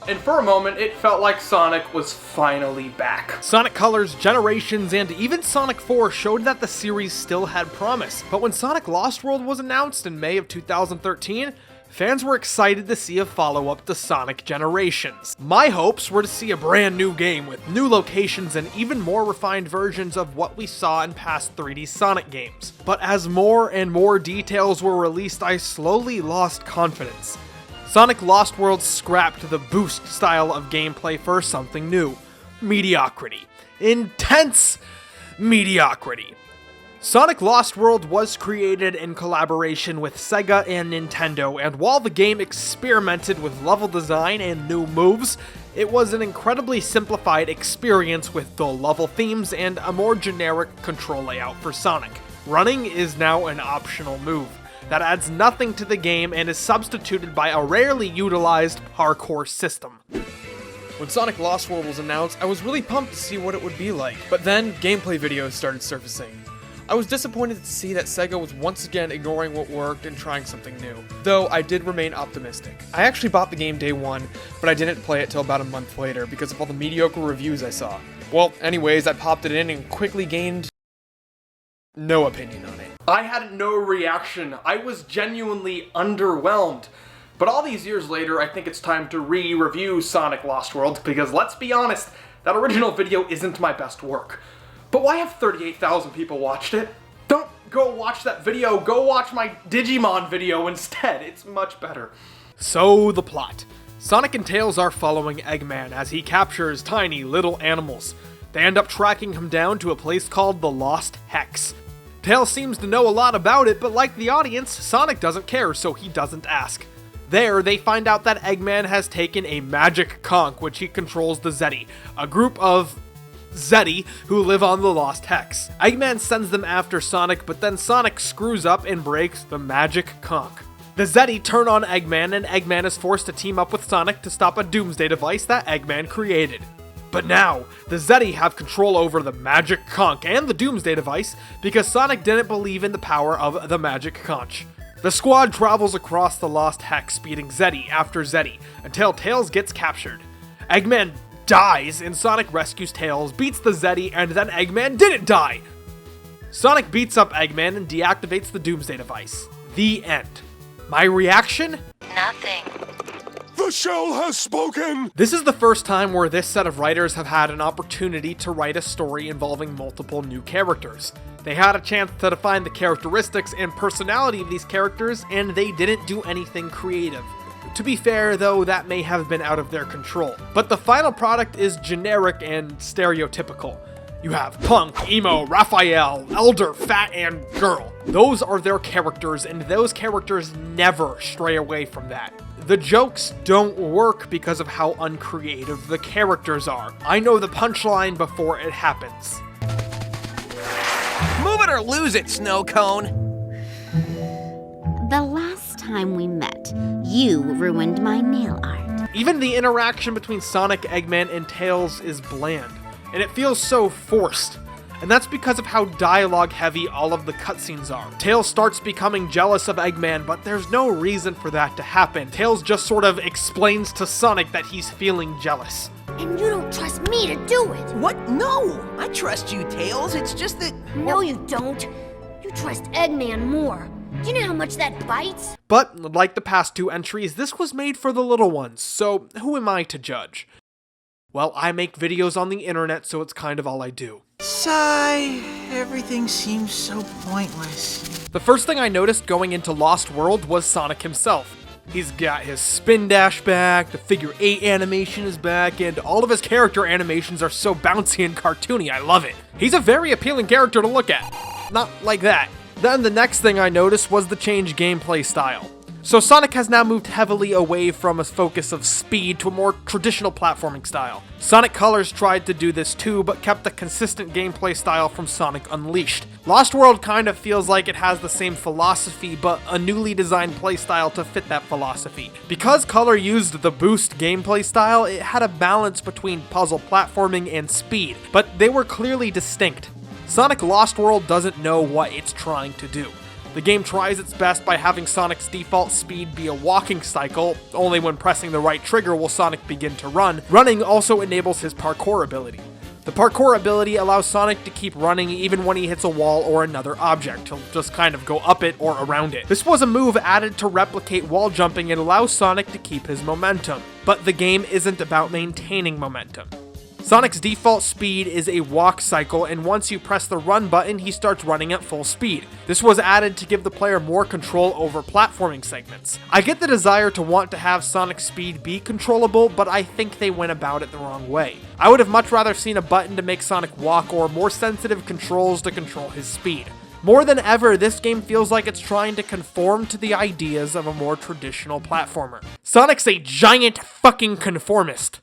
and for a moment it felt like Sonic was finally back. Sonic Colors, Generations, and even Sonic 4 showed that the series still had promise, but when Sonic Lost World was announced in May of 2013, fans were excited to see a follow-up to Sonic Generations. My hopes were to see a brand new game with new locations and even more refined versions of what we saw in past 3D Sonic games. But as more and more details were released, I slowly lost confidence. Sonic Lost World scrapped the boost style of gameplay for something new. Mediocrity. Intense mediocrity. Sonic Lost World was created in collaboration with Sega and Nintendo, and while the game experimented with level design and new moves, it was an incredibly simplified experience with dull level themes and a more generic control layout for Sonic. Running is now an optional move that adds nothing to the game and is substituted by a rarely utilized parkour system. When Sonic Lost World was announced, I was really pumped to see what it would be like, but then gameplay videos started surfacing. I was disappointed to see that Sega was once again ignoring what worked and trying something new, though I did remain optimistic. I actually bought the game day one, but I didn't play it till about a month later because of all the mediocre reviews I saw. Well, anyways, I popped it in and quickly gained no opinion on it. I had no reaction. I was genuinely underwhelmed. But all these years later, I think it's time to re-review Sonic Lost World, because let's be honest, that original video isn't my best work. But why have 38,000 people watched it? Don't go watch that video, go watch my Digimon video instead, it's much better. So, the plot. Sonic and Tails are following Eggman as he captures tiny little animals. They end up tracking him down to a place called the Lost Hex. Tails seems to know a lot about it, but like the audience, Sonic doesn't care, so he doesn't ask. There, they find out that Eggman has taken a magic conch, which he controls the Zeti, a group of Zeti who live on the Lost Hex. Eggman sends them after Sonic, but then Sonic screws up and breaks the magic conch. The Zeti turn on Eggman, and Eggman is forced to team up with Sonic to stop a doomsday device that Eggman created. But now, the Zeti have control over the magic conch and the doomsday device because Sonic didn't believe in the power of the magic conch. The squad travels across the Lost Hex, beating Zeti after Zeti, until Tails gets captured. Eggman dies, and Sonic rescues Tails, beats the Zeti, and then Eggman didn't die! Sonic beats up Eggman and deactivates the doomsday device. The end. My reaction? Nothing. The shell has spoken! This is the first time where this set of writers have had an opportunity to write a story involving multiple new characters. They had a chance to define the characteristics and personality of these characters, and they didn't do anything creative. To be fair, though, that may have been out of their control. But the final product is generic and stereotypical. You have Punk, Emo, Raphael, Elder, Fat, and Girl. Those are their characters, and those characters never stray away from that. The jokes don't work because of how uncreative the characters are. I know the punchline before it happens. Move it or lose it, Snow Cone! The last time we met, you ruined my nail art. Even the interaction between Sonic, Eggman, and Tails is bland, and it feels so forced. And that's because of how dialogue-heavy all of the cutscenes are. Tails starts becoming jealous of Eggman, but there's no reason for that to happen. Tails just sort of explains to Sonic that he's feeling jealous. And you don't trust me to do it! What? No! I trust you, Tails. It's just that... No, you don't. You trust Eggman more. Do you know how much that bites? But, like the past two entries, this was made for the little ones, so who am I to judge? Well, I make videos on the internet, so it's kind of all I do. Sigh. Everything seems so pointless. The first thing I noticed going into Lost World was Sonic himself. He's got his spin dash back, the figure 8 animation is back, and all of his character animations are so bouncy and cartoony, I love it. He's a very appealing character to look at. Not like that. Then the next thing I noticed was the changed gameplay style. So Sonic has now moved heavily away from a focus of speed to a more traditional platforming style. Sonic Colors tried to do this too, but kept the consistent gameplay style from Sonic Unleashed. Lost World kind of feels like it has the same philosophy, but a newly designed playstyle to fit that philosophy. Because Color used the boost gameplay style, it had a balance between puzzle platforming and speed, but they were clearly distinct. Sonic Lost World doesn't know what it's trying to do. The game tries its best by having Sonic's default speed be a walking cycle, only when pressing the right trigger will Sonic begin to run. Running also enables his parkour ability. The parkour ability allows Sonic to keep running even when he hits a wall or another object. He'll just kind of go up it or around it. This was a move added to replicate wall jumping and allow Sonic to keep his momentum. But the game isn't about maintaining momentum. Sonic's default speed is a walk cycle, and once you press the run button, he starts running at full speed. This was added to give the player more control over platforming segments. I get the desire to want to have Sonic's speed be controllable, but I think they went about it the wrong way. I would have much rather seen a button to make Sonic walk or more sensitive controls to control his speed. More than ever, this game feels like it's trying to conform to the ideas of a more traditional platformer. Sonic's a giant fucking conformist.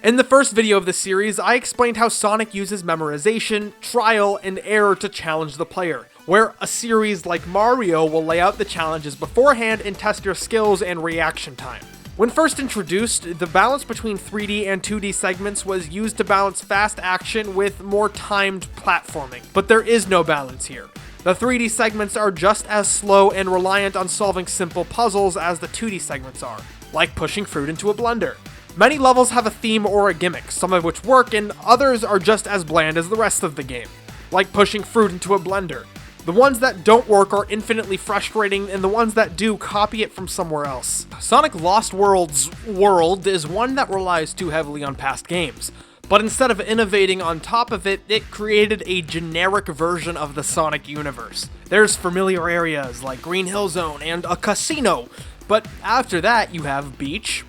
In the first video of the series, I explained how Sonic uses memorization, trial, and error to challenge the player, where a series like Mario will lay out the challenges beforehand and test your skills and reaction time. When first introduced, the balance between 3D and 2D segments was used to balance fast action with more timed platforming, but there is no balance here. The 3D segments are just as slow and reliant on solving simple puzzles as the 2D segments are, like pushing fruit into a blender. Many levels have a theme or a gimmick, some of which work, and others are just as bland as the rest of the game, like pushing fruit into a blender. The ones that don't work are infinitely frustrating, and the ones that do copy it from somewhere else. Sonic Lost World's world is one that relies too heavily on past games, but instead of innovating on top of it, it created a generic version of the Sonic universe. There's familiar areas like Green Hill Zone and a casino, but after that you have beach,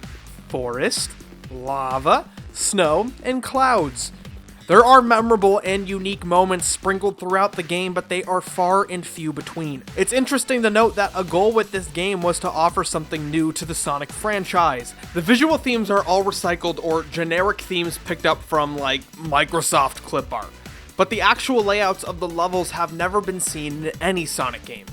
forest, lava, snow, and clouds. There are memorable and unique moments sprinkled throughout the game, but they are far and few between. It's interesting to note that a goal with this game was to offer something new to the Sonic franchise. The visual themes are all recycled or generic themes picked up from, like, Microsoft clip art. But the actual layouts of the levels have never been seen in any Sonic game.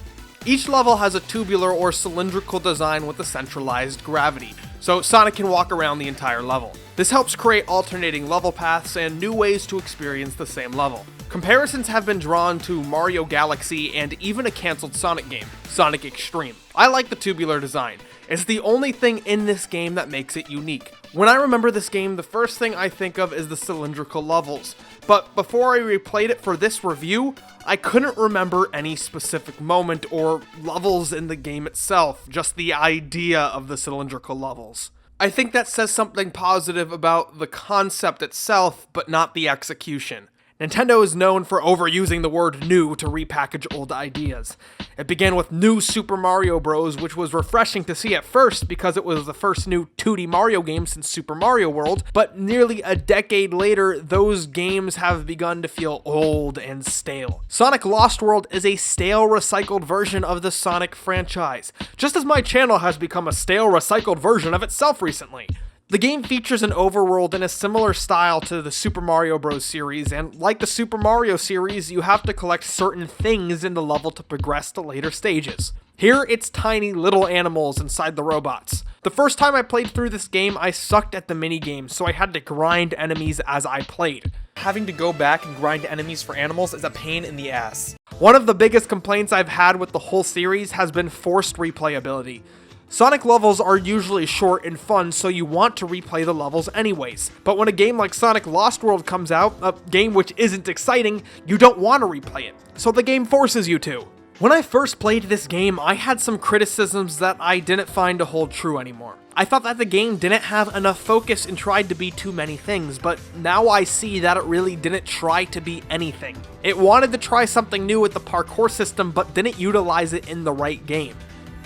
Each level has a tubular or cylindrical design with a centralized gravity, so Sonic can walk around the entire level. This helps create alternating level paths and new ways to experience the same level. Comparisons have been drawn to Mario Galaxy and even a cancelled Sonic game, Sonic Extreme. I like the tubular design. It's the only thing in this game that makes it unique. When I remember this game, the first thing I think of is the cylindrical levels. But before I replayed it for this review, I couldn't remember any specific moment or levels in the game itself, just the idea of the cylindrical levels. I think that says something positive about the concept itself, but not the execution. Nintendo is known for overusing the word new to repackage old ideas. It began with New Super Mario Bros., which was refreshing to see at first because it was the first new 2D Mario game since Super Mario World, but nearly a decade later, those games have begun to feel old and stale. Sonic Lost World is a stale, recycled version of the Sonic franchise, just as my channel has become a stale, recycled version of itself recently. The game features an overworld in a similar style to the Super Mario Bros. Series, and like the Super Mario series, you have to collect certain things in the level to progress to later stages. Here, it's tiny little animals inside the robots. The first time I played through this game, I sucked at the minigames, so I had to grind enemies as I played. Having to go back and grind enemies for animals is a pain in the ass. One of the biggest complaints I've had with the whole series has been forced replayability. Sonic levels are usually short and fun, so you want to replay the levels anyways. But when a game like Sonic Lost World comes out, a game which isn't exciting, you don't want to replay it, so the game forces you to. When I first played this game, I had some criticisms that I didn't find to hold true anymore. I thought that the game didn't have enough focus and tried to be too many things, but now I see that it really didn't try to be anything. It wanted to try something new with the parkour system, but didn't utilize it in the right game.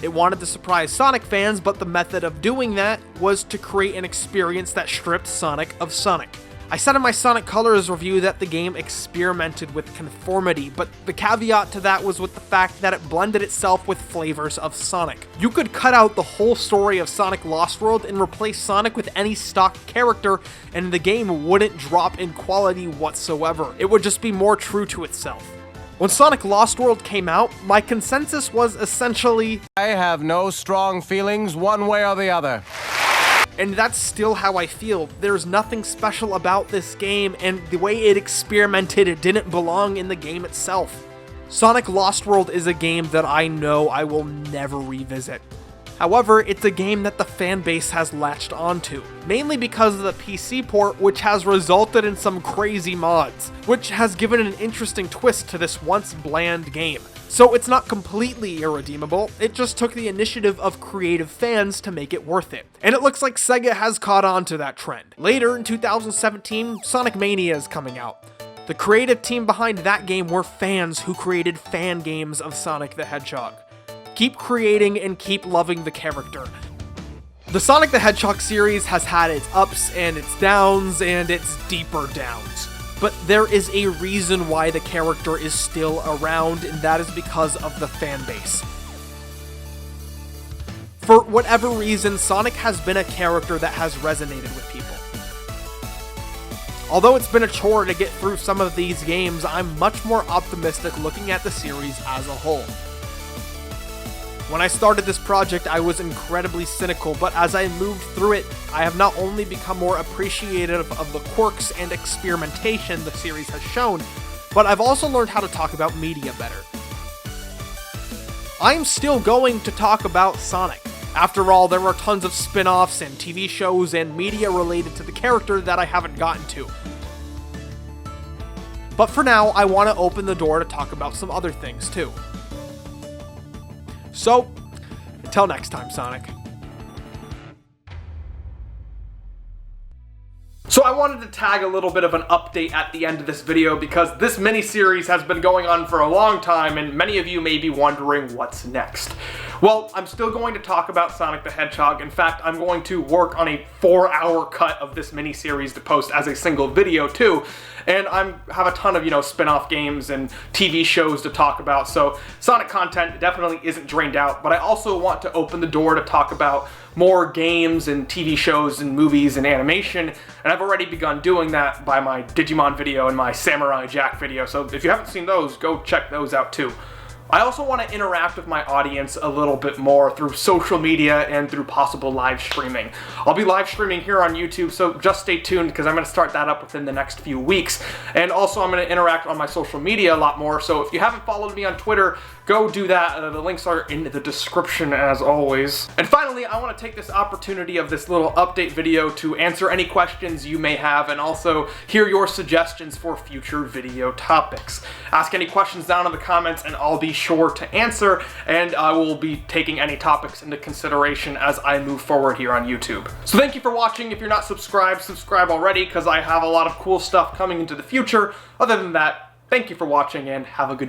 It wanted to surprise Sonic fans, but the method of doing that was to create an experience that stripped Sonic of Sonic. I said in my Sonic Colors review that the game experimented with conformity, but the caveat to that was with the fact that it blended itself with flavors of Sonic. You could cut out the whole story of Sonic Lost World and replace Sonic with any stock character, and the game wouldn't drop in quality whatsoever. It would just be more true to itself. When Sonic Lost World came out, my consensus was essentially, I have no strong feelings one way or the other. And that's still how I feel. There's nothing special about this game, and the way it experimented, it didn't belong in the game itself. Sonic Lost World is a game that I know I will never revisit. However, it's a game that the fanbase has latched onto, mainly because of the PC port, which has resulted in some crazy mods, which has given an interesting twist to this once bland game. So it's not completely irredeemable, it just took the initiative of creative fans to make it worth it. And it looks like Sega has caught on to that trend. Later in 2017, Sonic Mania is coming out. The creative team behind that game were fans who created fan games of Sonic the Hedgehog. Keep creating and keep loving the character. The Sonic the Hedgehog series has had its ups and its downs and its deeper downs. But there is a reason why the character is still around, and that is because of the fan base. For whatever reason, Sonic has been a character that has resonated with people. Although it's been a chore to get through some of these games, I'm much more optimistic looking at the series as a whole. When I started this project, I was incredibly cynical, but as I moved through it, I have not only become more appreciative of the quirks and experimentation the series has shown, but I've also learned how to talk about media better. I'm still going to talk about Sonic. After all, there are tons of spin-offs and TV shows and media related to the character that I haven't gotten to. But for now, I want to open the door to talk about some other things too. So, until next time, Sonic. So I wanted to tag a little bit of an update at the end of this video because this mini-series has been going on for a long time and many of you may be wondering what's next. Well, I'm still going to talk about Sonic the Hedgehog. In fact, I'm going to work on a 4-hour cut of this mini-series to post as a single video too. And I have a ton of, spin-off games and TV shows to talk about, so Sonic content definitely isn't drained out, but I also want to open the door to talk about more games and TV shows and movies and animation, and I've already begun doing that by my Digimon video and my Samurai Jack video, so if you haven't seen those, go check those out too. I also want to interact with my audience a little bit more through social media and through possible live streaming. I'll be live streaming here on YouTube, so just stay tuned because I'm going to start that up within the next few weeks. And also I'm going to interact on my social media a lot more, so if you haven't followed me on Twitter, go do that. The links are in the description as always. And finally, I want to take this opportunity of this little update video to answer any questions you may have and also hear your suggestions for future video topics. Ask any questions down in the comments and I'll be sure to answer, and I will be taking any topics into consideration as I move forward here on YouTube. So thank you for watching. If you're not subscribed, subscribe already because I have a lot of cool stuff coming into the future. Other than that, thank you for watching and have a good day.